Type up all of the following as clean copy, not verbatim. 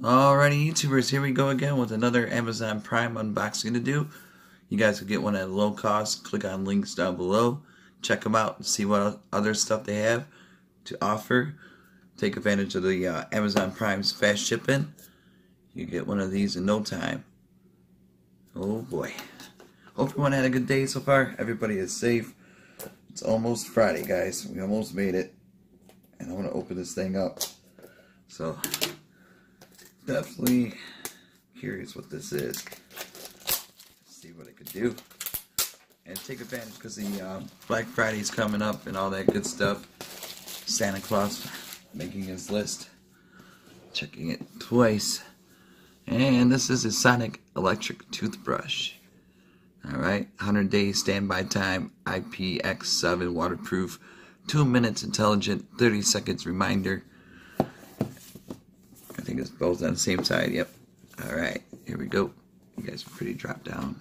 Alrighty, YouTubers, here we go again with another Amazon Prime unboxing to do. You guys can get one at a low cost. Click on links down below. Check them out and see what other stuff they have to offer. Take advantage of the Amazon Prime's fast shipping. You get one of these in no time. Oh boy. Hope everyone had a good day so far. Everybody is safe. It's almost Friday, guys. We almost made it. And I want to open this thing up. So, definitely curious what this is. See what it could do. And take advantage because the Black Friday's coming up and all that good stuff. Santa Claus making his list. Checking it twice. And this is a Sonic electric toothbrush. Alright, 100 days standby time, IPX7 waterproof, 2 minutes intelligent, 30 seconds reminder. I think it's both on the same side, yep. Alright, here we go. You guys are pretty dropped down.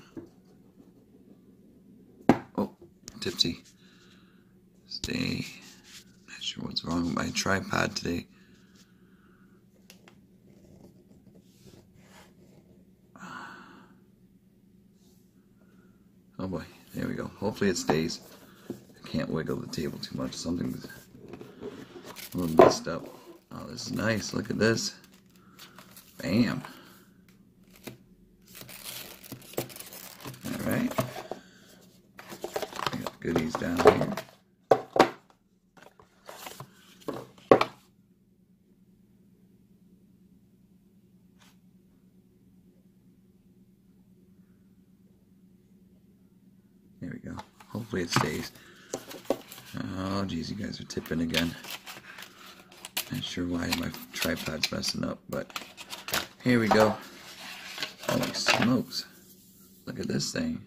Oh, tipsy. Stay. Not sure what's wrong with my tripod today. Oh boy, there we go. Hopefully it stays. I can't wiggle the table too much. Something's a little messed up. Oh, this is nice. Look at this. Bam. Alright. I got goodies down here. There we go. Hopefully it stays. Oh, geez, you guys are tipping again. Not sure why my tripod's messing up, but here we go. Holy smokes. Look at this thing.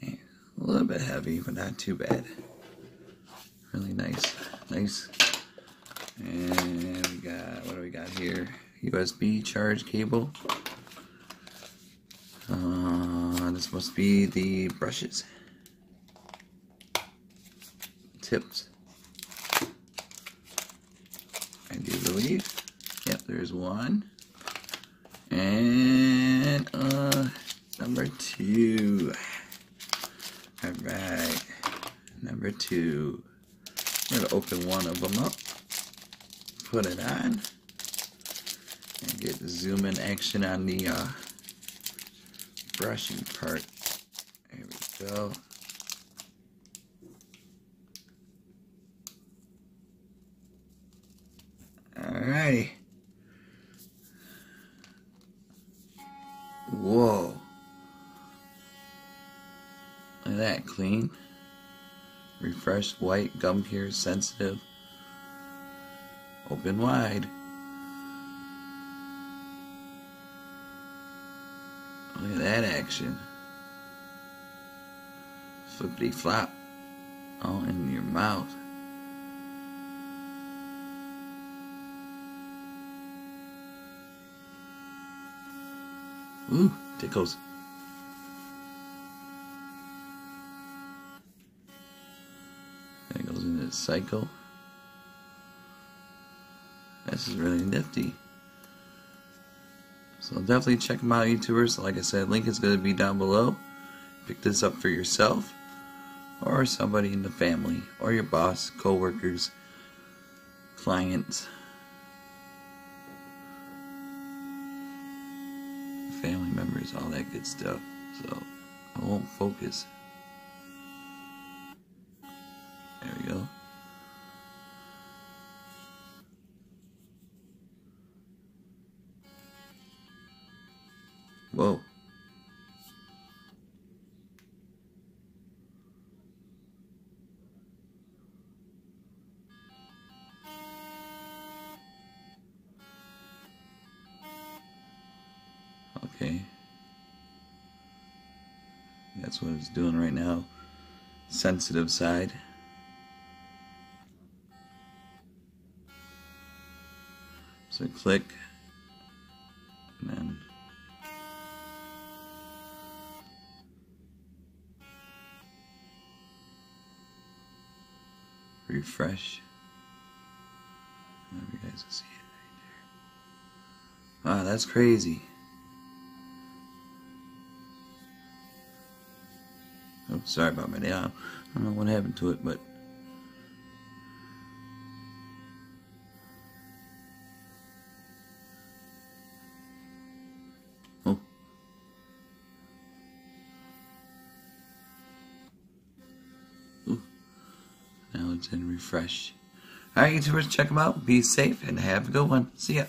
A little bit heavy, but not too bad. Really nice. Nice. And we got, what do we got here? USB charge cable. This must be the brushes. Tips. I do believe. Yep, there's one. And number 2. Alright. Number 2. I'm going to open one of them up. Put it on. And get the zoom in action on the brushing part. There we go. Alrighty. Whoa. Look at that, clean. Refreshed white, gum care sensitive. Open wide. Look at that action. Flippity flop. All in your mouth. Ooh, tickles. There goes into the cycle. This is really nifty. So definitely check them out, YouTubers. Like I said, link is going to be down below. Pick this up for yourself or somebody in the family or your boss, co-workers, clients, family members, all that good stuff. So I won't focus. There we go. Whoa. Okay. That's what it's doing right now. Sensitive side. So click. And then refresh. I don't know if you guys can see it right Wow, that's crazy. Oh, sorry about my nail. I don't know what happened to it, but oh. Ooh. Now it's in refresh. Alright, YouTubers, check them out. Be safe and have a good one. See ya.